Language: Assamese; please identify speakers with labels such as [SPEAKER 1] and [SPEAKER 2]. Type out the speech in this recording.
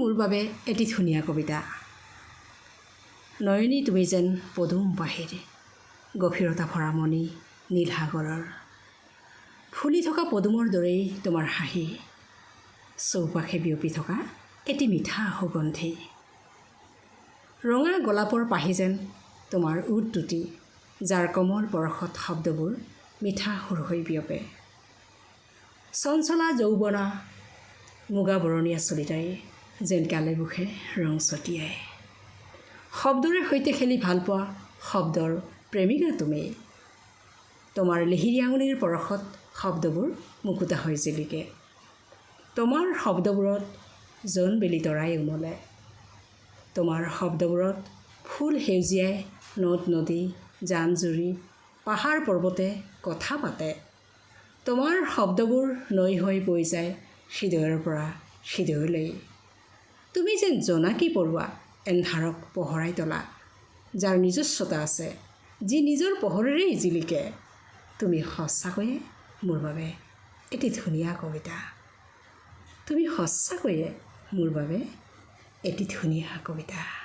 [SPEAKER 1] মোৰ বাবে এটি ধুনীয়া কবিতা। নয়নী তুমি যেন পদুম বাহিৰ, গভীৰতা ভৰা মণি নীল সাগৰৰ। ফুলি থকা পদুমৰ দৰেই তোমাৰ হাঁহি, চৌপাশে বিয়পি থকা এটি মিঠা সুগন্ধি। ৰঙা গোলাপৰ পাহি যেন তোমাৰ ওঠ দুটি, যাৰ কোমল পৰশত শব্দবোৰ মিঠা সুৰ হৈ বিয়পে। চঞ্চলা যৌৱনা মুগা বৰণীয়া চলিতাই যেন গালে মুখে ৰং ছটিয়াই। শব্দৰে সৈতে খেলি ভাল পোৱা শব্দৰ প্ৰেমিকা তুমি। তোমাৰ লিহিৰি আঙুলিৰ পৰশত শব্দবোৰ মুকুতা হৈ জিলিকে। তোমাৰ শব্দবোৰত জোনবেলি তৰাই উমলে। তোমাৰ শব্দবোৰত ফুল সেউজীয়াই নদ নদী জান জুৰি পাহাৰ পৰ্বতে কথা পাতে। তোমাৰ শব্দবোৰ নৈ হৈ বৈ যায় হৃদয়ৰ পৰা হৃদয়লৈ। তুমি যেন জোনাকী পৰুৱা এন্ধাৰক পোহৰাই তোলা, যাৰ নিজস্বতা আছে, যি নিজৰ পোহৰেৰেই জিলিকে। তুমি সঁচাকৈয়ে মোৰ বাবে এটি ধুনীয়া কবিতা। তুমি সঁচাকৈয়ে মোৰ বাবে এটি ধুনীয়া কবিতা।